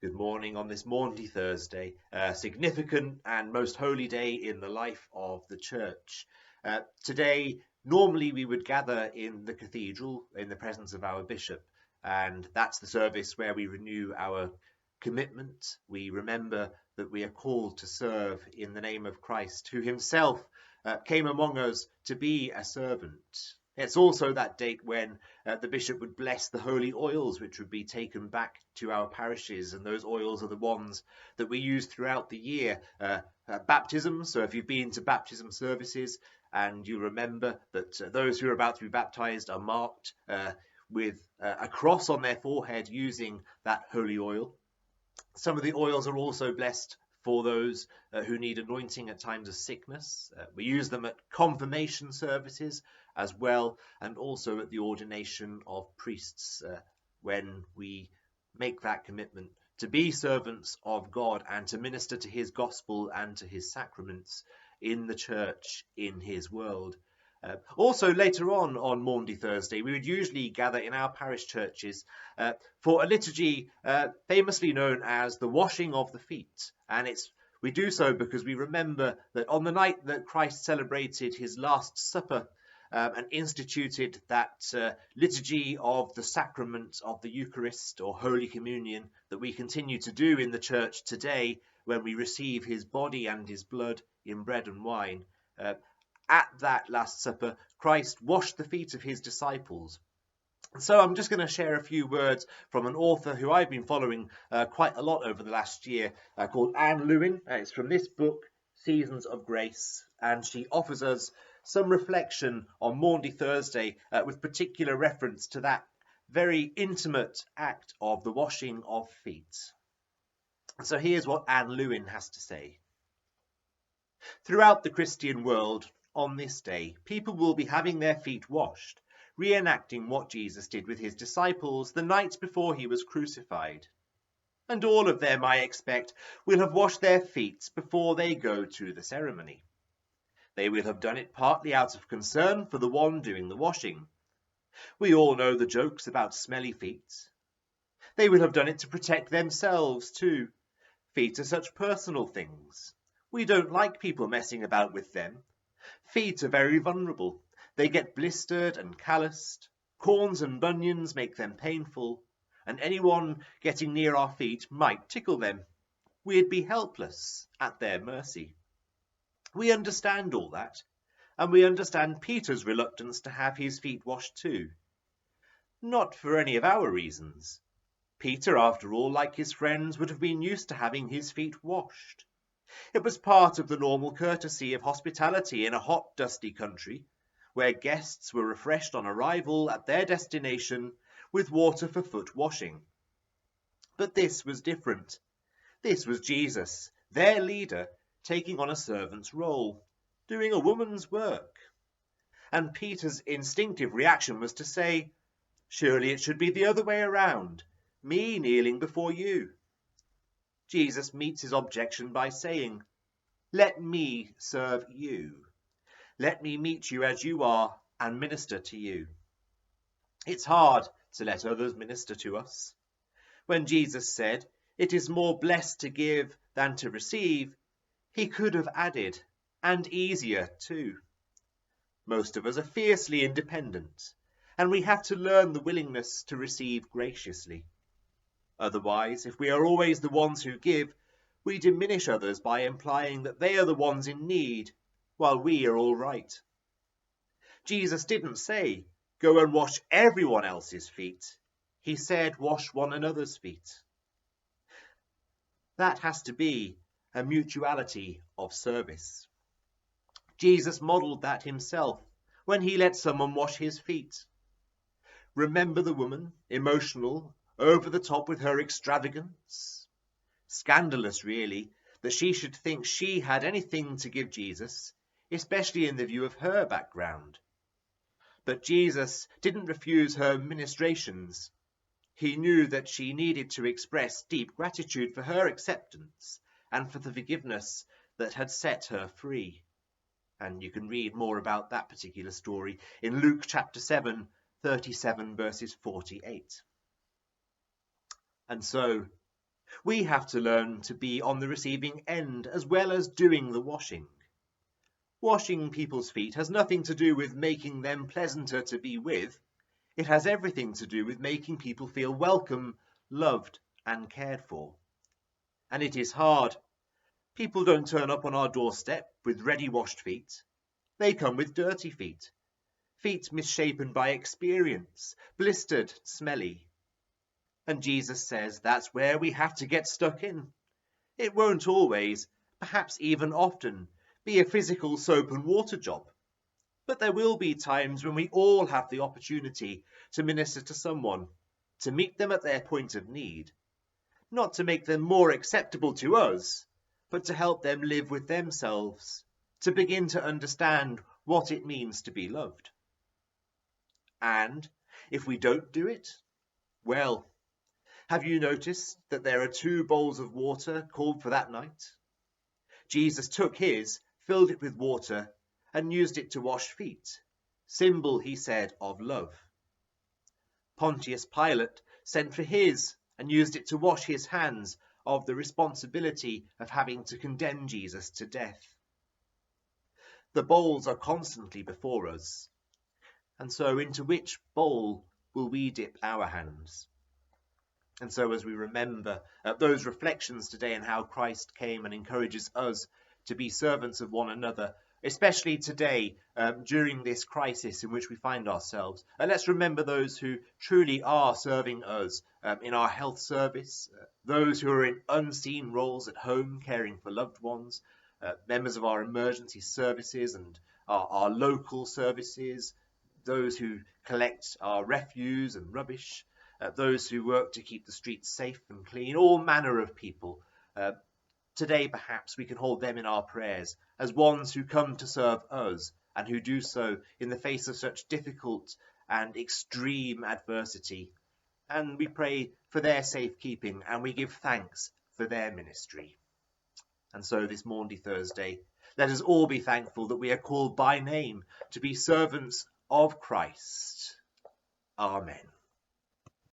Good morning on this Maundy Thursday, a significant and most holy day in the life of the church. Today, normally we would gather in the cathedral in the presence of our bishop, and that's the service where we renew our commitment. We remember that we are called to serve in the name of Christ, who himself came among us to be a servant. It's also that date when the bishop would bless the holy oils which would be taken back to our parishes, and those oils are the ones that we use throughout the year. Baptism, so if you've been to baptism services and you remember that those who are about to be baptized are marked with a cross on their forehead using that holy oil. Some of the oils are also blessed for those who need anointing at times of sickness. We use them at confirmation services as well, and also at the ordination of priests when we make that commitment to be servants of God and to minister to his gospel and to his sacraments in the church, in his world. Also later on Maundy Thursday, we would usually gather in our parish churches for a liturgy famously known as the washing of the feet. And we do so because we remember that on the night that Christ celebrated his Last Supper and instituted that liturgy of the sacrament of the Eucharist or Holy Communion that we continue to do in the church today when we receive his body and his blood in bread and wine. At that Last Supper, Christ washed the feet of his disciples. So I'm just going to share a few words from an author who I've been following quite a lot over the last year, called Anne Lewin. It's from this book, Seasons of Grace, and she offers us some reflection on Maundy Thursday with particular reference to that very intimate act of the washing of feet. So here's what Anne Lewin has to say. Throughout the Christian world, on this day, people will be having their feet washed, reenacting what Jesus did with his disciples the night before he was crucified. And all of them, I expect, will have washed their feet before they go to the ceremony. They will have done it partly out of concern for the one doing the washing. We all know the jokes about smelly feet. They will have done it to protect themselves too. Feet are such personal things. We don't like people messing about with them. Feet are very vulnerable. They get blistered and calloused. Corns and bunions make them painful, and anyone getting near our feet might tickle them. We'd be helpless at their mercy. We understand all that, and we understand Peter's reluctance to have his feet washed too. Not for any of our reasons. Peter, after all, like his friends, would have been used to having his feet washed. It was part of the normal courtesy of hospitality in a hot, dusty country, where guests were refreshed on arrival at their destination with water for foot washing. But this was different. This was Jesus, their leader, taking on a servant's role, doing a woman's work. And Peter's instinctive reaction was to say, surely it should be the other way around, me kneeling before you. Jesus meets his objection by saying, let me serve you. Let me meet you as you are and minister to you. It's hard to let others minister to us. When Jesus said, it is more blessed to give than to receive, he could have added, and easier too. Most of us are fiercely independent, and we have to learn the willingness to receive graciously. Otherwise, if we are always the ones who give, we diminish others by implying that they are the ones in need, while we are all right. Jesus didn't say, go and wash everyone else's feet. He said, wash one another's feet. That has to be a mutuality of service. Jesus modelled that himself when he let someone wash his feet. Remember the woman, emotional, over the top with her extravagance? Scandalous, really, that she should think she had anything to give Jesus, especially in the view of her background. But Jesus didn't refuse her ministrations. He knew that she needed to express deep gratitude for her acceptance and for the forgiveness that had set her free. And you can read more about that particular story in Luke chapter 7, 37 verses 48. And so, We have to learn to be on the receiving end as well as doing the washing. Washing people's feet has nothing to do with making them pleasanter to be with. It has everything to do with making people feel welcome, loved, and cared for. And it is hard. People don't turn up on our doorstep with ready washed feet. They come with dirty feet. Feet misshapen by experience, blistered, smelly. And Jesus says that's where we have to get stuck in. It won't always, perhaps even often, be a physical soap and water job. But there will be times when we all have the opportunity to minister to someone, to meet them at their point of need, not to make them more acceptable to us, but to help them live with themselves, to begin to understand what it means to be loved. And if we don't do it, well, have you noticed that there are 2 bowls of water called for that night? Jesus took his, filled it with water, and used it to wash feet, symbol, he said, of love. Pontius Pilate sent for his and used it to wash his hands of the responsibility of having to condemn Jesus to death. The bowls are constantly before us, and so into which bowl will we dip our hands? And so as we remember those reflections today and how Christ came and encourages us to be servants of one another, especially today during this crisis in which we find ourselves, let's remember those who truly are serving us in our health service, those who are in unseen roles at home caring for loved ones, members of our emergency services and our local services, those who collect our refuse and rubbish, those who work to keep the streets safe and clean, all manner of people. Today, perhaps, we can hold them in our prayers as ones who come to serve us and who do so in the face of such difficult and extreme adversity. And we pray for their safekeeping and we give thanks for their ministry. And so this Maundy Thursday, let us all be thankful that we are called by name to be servants of Christ. Amen.